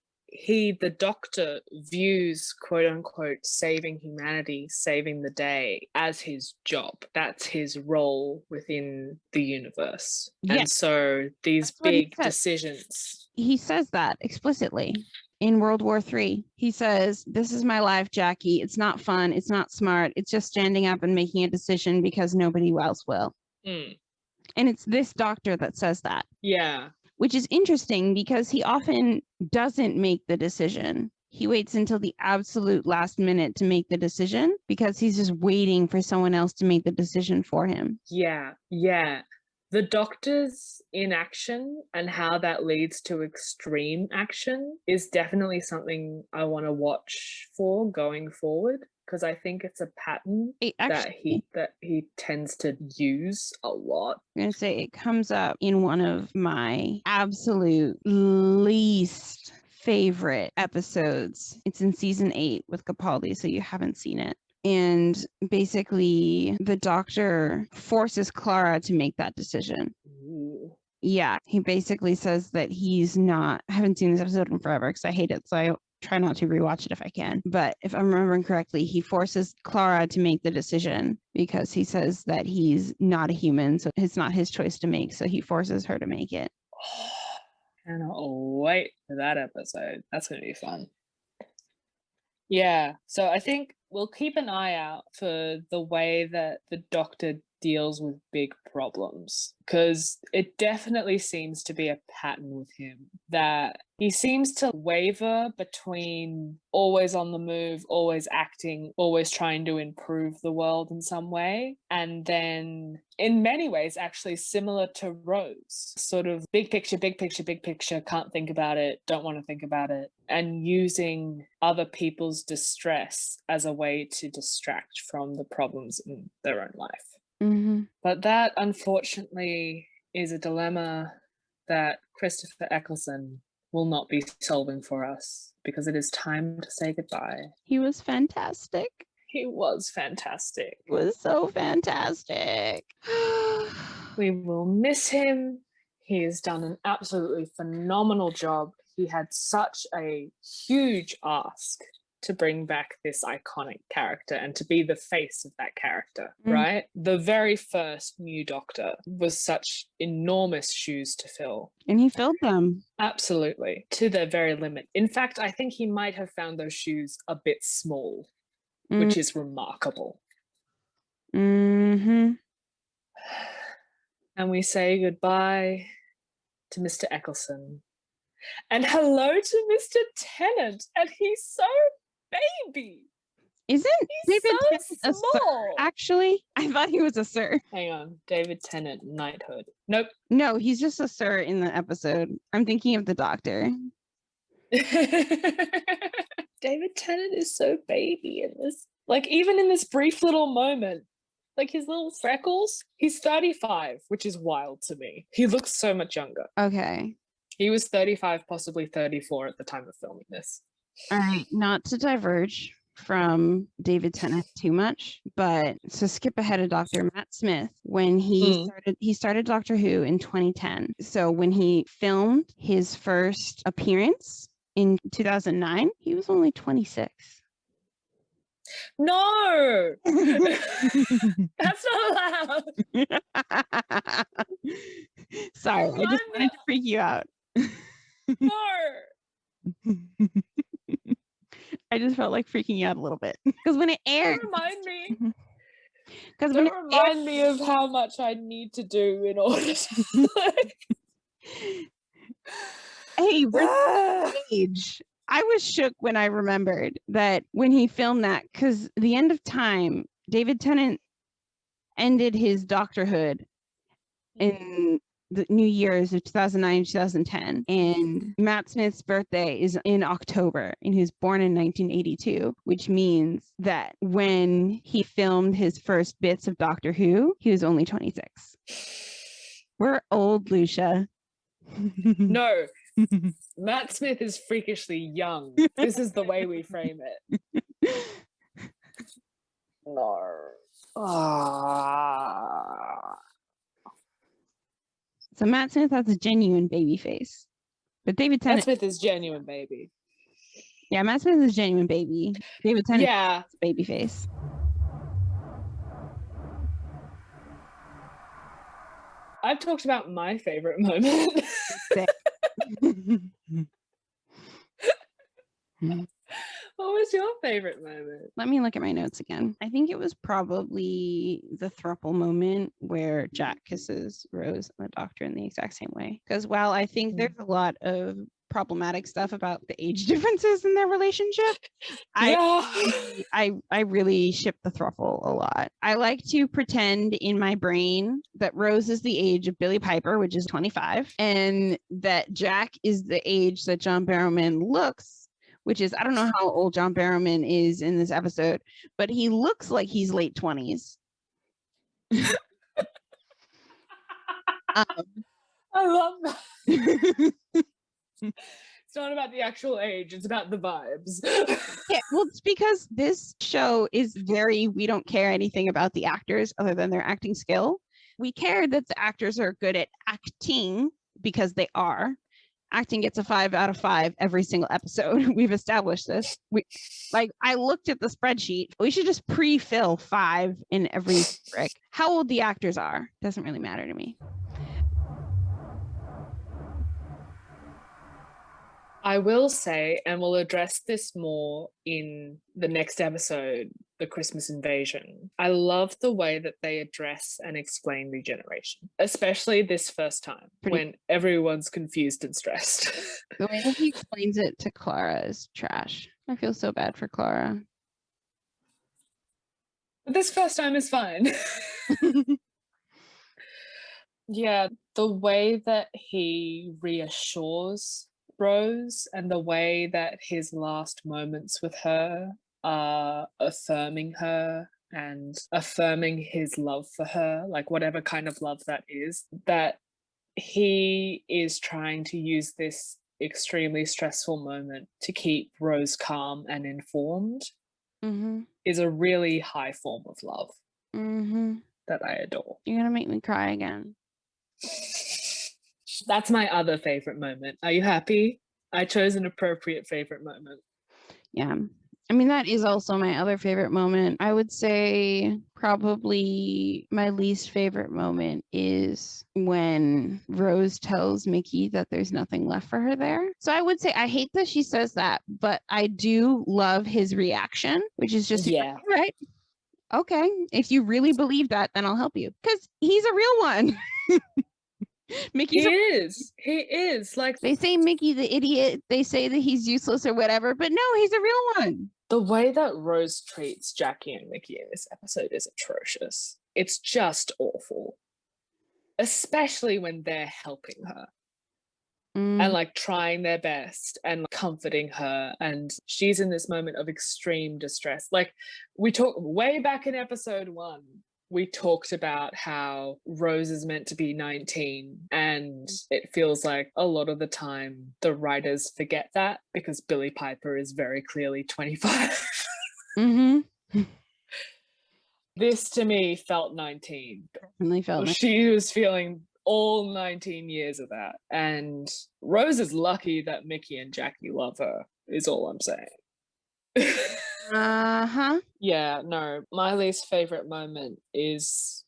the doctor, views quote unquote saving humanity, saving the day as his job? That's his role within the universe. Yes. And so these big decisions. He says that explicitly in World War III. He says, "This is my life, Jackie. It's not fun. It's not smart. It's just standing up and making a decision because nobody else will." And it's this doctor that says that. Yeah. Which is interesting because he often doesn't make the decision. He waits until the absolute last minute to make the decision because he's just waiting for someone else to make the decision for him. Yeah. The doctor's inaction and how that leads to extreme action is definitely something I want to watch for going forward, because I think it's a pattern that he tends to use a lot. I'm going to say it comes up in one of my absolute least favorite episodes. It's in season 8 with Capaldi, so you haven't seen it. And basically, the doctor forces Clara to make that decision. Ooh. Yeah, he basically says that he's not. I haven't seen this episode in forever because I hate it, so I try not to rewatch it if I can. But if I'm remembering correctly, he forces Clara to make the decision because he says that he's not a human, so it's not his choice to make. So he forces her to make it. Cannot wait for that episode. That's going to be fun. Yeah, so I think we'll keep an eye out for the way that the doctor deals with big problems, because it definitely seems to be a pattern with him that he seems to waver between always on the move, always acting, always trying to improve the world in some way, and then in many ways actually similar to Rose, sort of big picture, can't think about it, don't want to think about it, and using other people's distress as a way to distract from the problems in their own life. Mm-hmm. But that, unfortunately, is a dilemma that Christopher Eccleston will not be solving for us, because it is time to say goodbye. He was fantastic. He was fantastic. He was so fantastic. We will miss him. He has done an absolutely phenomenal job. He had such a huge ask to bring back this iconic character and to be the face of that character, right? The very first new Doctor was such enormous shoes to fill. And he filled them. Absolutely, to their very limit. In fact, I think he might have found those shoes a bit small, which is remarkable. Mm-hmm. And we say goodbye to Mr. Eccleston. And hello to Mr. Tennant. And he's so baby. Isn't He's David so Tennant a sir, small. actually? I thought he was a sir. Hang on. David Tennant, knighthood. Nope. No, he's just a sir in the episode. I'm thinking of the Doctor. David Tennant is so baby in this. Like, even in this brief little moment, like his little freckles, he's 35, which is wild to me. He looks so much younger. Okay. He was 35, possibly 34 at the time of filming this. All right, not to diverge from David Tennant too much, but to skip ahead of Dr. Matt Smith, when he started Doctor Who in 2010. So when he filmed his first appearance in 2009, he was only 26. No! That's not allowed. Sorry, I just wanted to freak you out. No! I just felt like freaking you out a little bit because when it aired, Remind me. Because Don't remind me of how much I need to do in order to hey, we're the age. I was shook when I remembered that when he filmed that, because the end of time, David Tennant ended his doctorhood in the New Year's of 2009, 2010. And Matt Smith's birthday is in October, and he was born in 1982, which means that when he filmed his first bits of Doctor Who, he was only 26. We're old, Lucia. No, Matt Smith is freakishly young. This is the way we frame it. No. So Matt Smith has a genuine baby face. But David Tennant... Matt Smith is genuine baby. Yeah, Matt Smith is genuine baby. David Tennant has a baby face. I've talked about my favorite moment. What was your favorite moment? Let me look at my notes again. I think it was probably the throuple moment where Jack kisses Rose and the Doctor in the exact same way. Because while I think there's a lot of problematic stuff about the age differences in their relationship, I really ship the throuple a lot. I like to pretend in my brain that Rose is the age of Billie Piper, which is 25, and that Jack is the age that John Barrowman looks, which is, I don't know how old John Barrowman is in this episode, but he looks like he's late 20s. I love that. It's not about the actual age, it's about the vibes. Yeah, well, it's because this show is we don't care anything about the actors other than their acting skill. We care that the actors are good at acting because they are. Acting gets a 5 out of 5 every single episode. We've established this. I looked at the spreadsheet. We should just pre-fill 5 in every brick. How old the actors are doesn't really matter to me. I will say, and we'll address this more in the next episode, the Christmas Invasion. I love the way that they address and explain regeneration, especially this first time when everyone's confused and stressed. The way that he explains it to Clara is trash. I feel so bad for Clara. But this first time is fine. Yeah, the way that he reassures Rose and the way that his last moments with her are affirming her and affirming his love for her, like whatever kind of love that is, that he is trying to use this extremely stressful moment to keep Rose calm and informed, is a really high form of love that I adore. You're gonna make me cry again. That's my other favorite moment. Are you happy? I chose an appropriate favorite moment. Yeah. I mean, that is also my other favorite moment. I would say probably my least favorite moment is when Rose tells Mickey that there's nothing left for her there. So I would say I hate that she says that, but I do love his reaction, which is just, right? Okay, if you really believe that, then I'll help you. Because he's a real one. Mickey's he is like, they say Mickey the idiot, they say that he's useless or whatever, but no, he's a real one. The way that Rose treats Jackie and Mickey in this episode is atrocious. It's just awful, especially when they're helping her and like trying their best and comforting her, and she's in this moment of extreme distress. Like, we talked way back in episode 1, we talked about how Rose is meant to be 19, and it feels like a lot of the time the writers forget that because Billie Piper is very clearly 25. This to me felt 19. Definitely felt 19. She was feeling all 19 years of that, and Rose is lucky that Mickey and Jackie love her, is all I'm saying. Uh-huh. Yeah, no, my least favorite moment is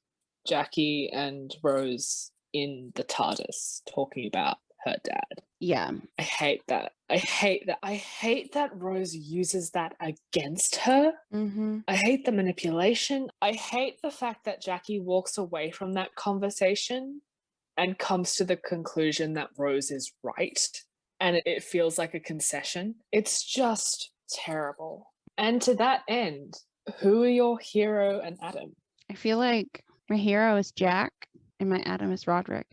Jackie and Rose in the TARDIS talking about her dad. Yeah. I hate that. I hate that. I hate that Rose uses that against her. Mm-hmm. I hate the manipulation. I hate the fact that Jackie walks away from that conversation and comes to the conclusion that Rose is right. And it feels like a concession. It's just terrible. And to that end, who are your hero and Adam? I feel like my hero is Jack and my Adam is Roderick.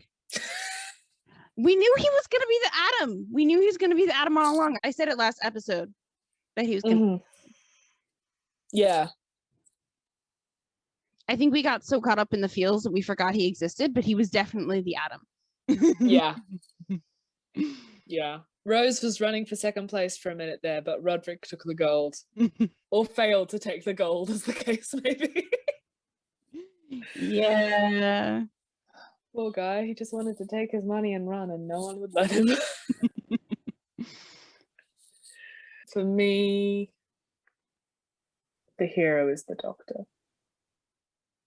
We knew he was going to be the Adam. We knew he was going to be the Adam all along. I said it last episode that he was going to. Yeah. I think we got so caught up in the feels that we forgot he existed, but he was definitely the Adam. Yeah. Yeah. Rose was running for second place for a minute there, but Roderick took the gold. Or failed to take the gold, as the case may be. Yeah. Poor guy, he just wanted to take his money and run, and no one would let him. For me, the hero is the Doctor.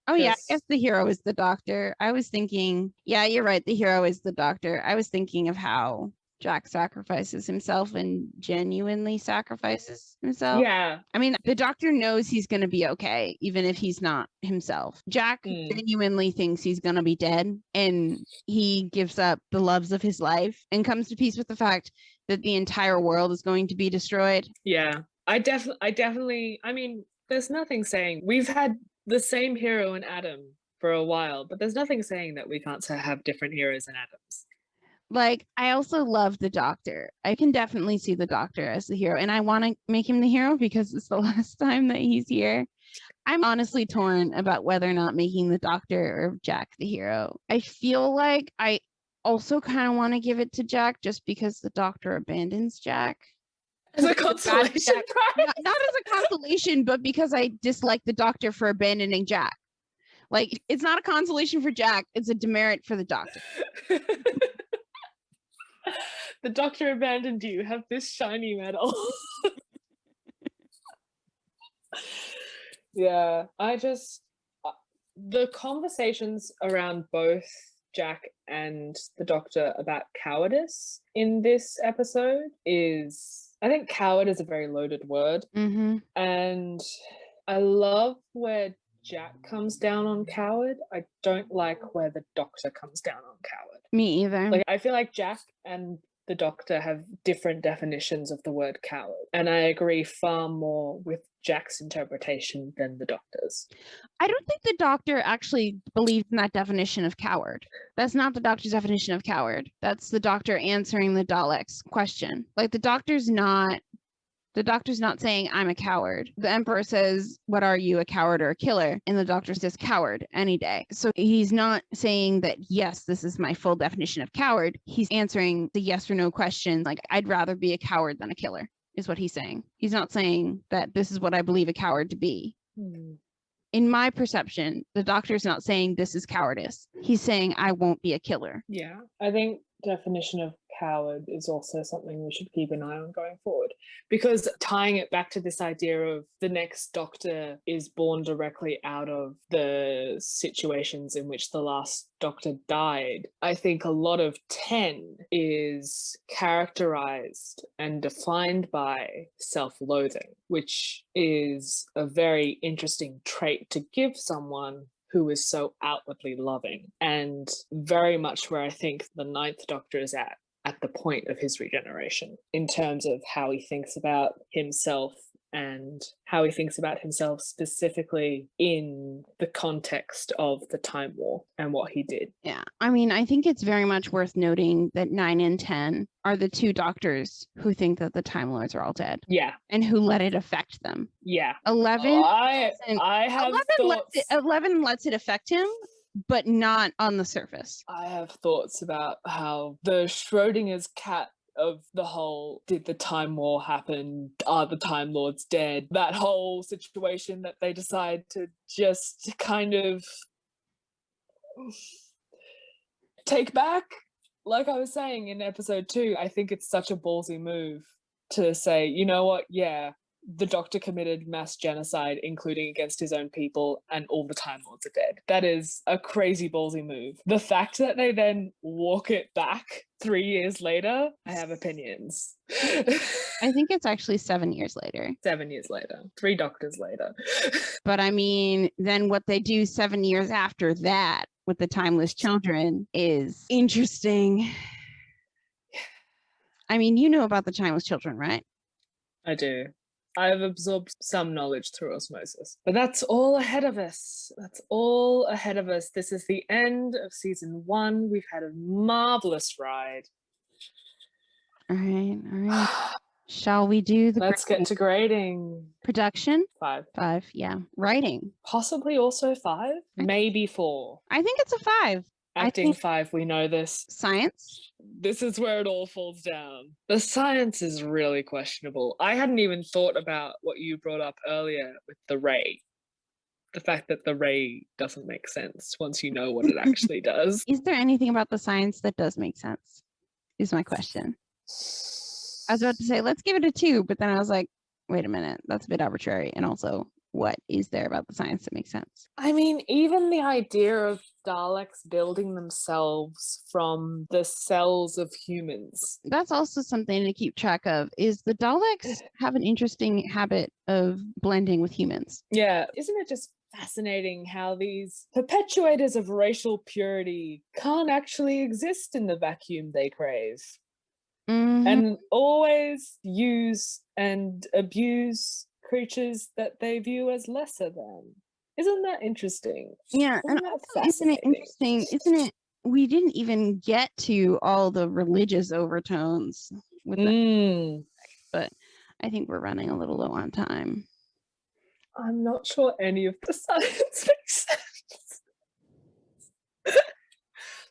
Oh, yeah, I guess the hero is the Doctor. I was thinking, yeah, you're right. The hero is the Doctor. I was thinking of how Jack sacrifices himself and genuinely sacrifices himself. Yeah. I mean, the Doctor knows he's going to be okay, even if he's not himself. Jack genuinely thinks he's going to be dead, and he gives up the loves of his life and comes to peace with the fact that the entire world is going to be destroyed. Yeah, I definitely, I mean, there's nothing saying we've had the same hero in Adam for a while, but there's nothing saying that we can't have different heroes in Adams. Like, I also love the Doctor. I can definitely see the Doctor as the hero, and I want to make him the hero because it's the last time that he's here. I'm honestly torn about whether or not making the Doctor or Jack the hero. I feel like I also kind of want to give it to Jack just because the Doctor abandons Jack. As a consolation prize? Not as a consolation, but because I dislike the Doctor for abandoning Jack. Like, it's not a consolation for Jack, it's a demerit for the Doctor. The Doctor abandoned you. Have this shiny medal. Yeah, the conversations around both Jack and the Doctor about cowardice in this episode I think coward is a very loaded word. And I love where Jack comes down on coward. I don't like where the Doctor comes down on coward. Me either. Like, I feel like Jack and the Doctor have different definitions of the word coward, and I agree far more with Jack's interpretation than the Doctor's. I don't think the Doctor actually believes in that definition of coward. That's not the Doctor's definition of coward. That's the Doctor answering the Daleks' question. Like, the Doctor's not saying, I'm a coward. The Emperor says, what are you, a coward or a killer? And the Doctor says, coward, any day. So he's not saying that, yes, this is my full definition of coward. He's answering the yes or no question. Like, I'd rather be a coward than a killer, is what he's saying. He's not saying that this is what I believe a coward to be. In my perception, the Doctor's not saying this is cowardice. He's saying, I won't be a killer. Yeah, I think definition of coward is also something we should keep an eye on going forward, because tying it back to this idea of the next Doctor is born directly out of the situations in which the last Doctor died, I think a lot of 10 is characterized and defined by self-loathing, which is a very interesting trait to give someone who is so outwardly loving, and very much where I think the Ninth Doctor is at the point of his regeneration, in terms of how he thinks about himself and how he thinks about himself specifically in the context of the Time War and what he did. Yeah, I mean, I think it's very much worth noting that 9 and 10 are the two Doctors who think that the Time Lords are all dead. Yeah. And who let it affect them. Yeah. 11, I have 11 lets it affect him, but not on the surface. I have thoughts about how the Schrodinger's cat of the whole, did the Time War happen? Are the Time Lords dead? That whole situation that they decide to just kind of take back. Like I was saying in episode 2, I think it's such a ballsy move to say, you know what? Yeah, the Doctor committed mass genocide, including against his own people, and all the Time Lords are dead. That is a crazy ballsy move. The fact that they then walk it back 3 years later, I have opinions. I think it's actually 7 years later. 7 years later. 3 Doctors later. But I mean, then what they do 7 years after that with the Timeless Children is interesting. I mean, you know about the Timeless Children, right? I do. I've absorbed some knowledge through osmosis. But that's all ahead of us. That's all ahead of us. This is the end of season 1. We've had a marvelous ride. All right. Shall we do the Let's get to grading. Production? 5. 5, yeah. Writing? Possibly also 5? Maybe 4. I think it's a 5. Acting 5, we know this. Science? This is where it all falls down. The science is really questionable. I hadn't even thought about what you brought up earlier with the ray. The fact that the ray doesn't make sense once you know what it actually does. Is there anything about the science that does make sense? Is my question. I was about to say, let's give it a 2, but then I was like, wait a minute, that's a bit arbitrary. And also, what is there about the science that makes sense? I mean, even the idea of Daleks building themselves from the cells of humans. That's also something to keep track of, is the Daleks have an interesting habit of blending with humans. Yeah, isn't it just fascinating how these perpetuators of racial purity can't actually exist in the vacuum they crave? Mm-hmm. And always use and abuse creatures that they view as lesser than. Isn't that interesting? Yeah, Isn't and isn't it interesting? Isn't it? We didn't even get to all the religious overtones with that, but I think we're running a little low on time. I'm not sure any of the science makes sense.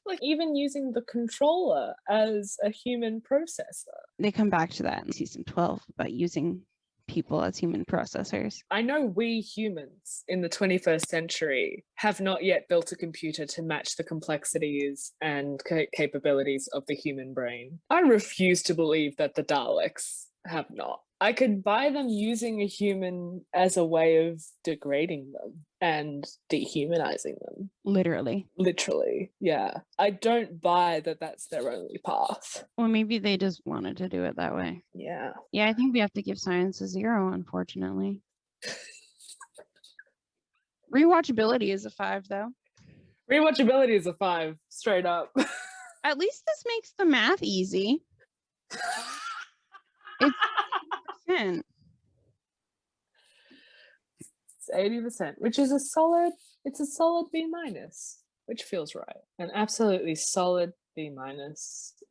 Like even using the controller as a human processor. They come back to that in season 12 about using people as human processors. I know we humans in the 21st century have not yet built a computer to match the complexities and capabilities of the human brain. I refuse to believe that the Daleks have not. I could buy them using a human as a way of degrading them and dehumanizing them. Literally, yeah. I don't buy that that's their only path. Well, maybe they just wanted to do it that way. Yeah. Yeah, I think we have to give science a 0, unfortunately. Rewatchability is a 5, though. Rewatchability is a 5, straight up. At least this makes the math easy. It's 80%. It's 80%, which is a solid B-, which feels right. An absolutely solid B-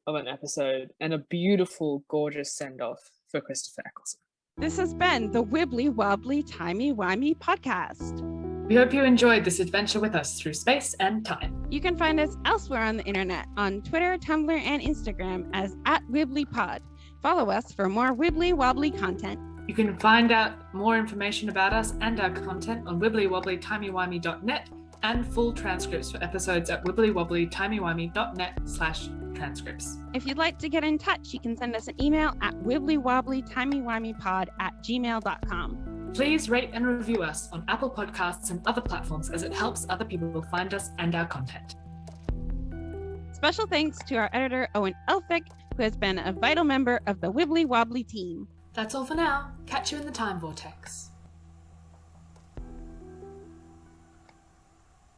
of an episode and a beautiful, gorgeous send-off for Christopher Eccleston. This has been the Wibbly Wobbly Timey Wimey podcast. We hope you enjoyed this adventure with us through space and time. You can find us elsewhere on the internet on Twitter, Tumblr, and Instagram as @WibblyPod. Follow us for more Wibbly Wobbly content. You can find out more information about us and our content on wibblywobblytimey-wimey.net and full transcripts for episodes at wibblywobblytimey-wimey.net/transcripts. If you'd like to get in touch, you can send us an email at wibblywobblytimey-wimeypod@gmail.com. Please rate and review us on Apple Podcasts and other platforms as it helps other people find us and our content. Special thanks to our editor, Owen Elphick, who has been a vital member of the Wibbly Wobbly team. That's all for now. Catch you in the time vortex.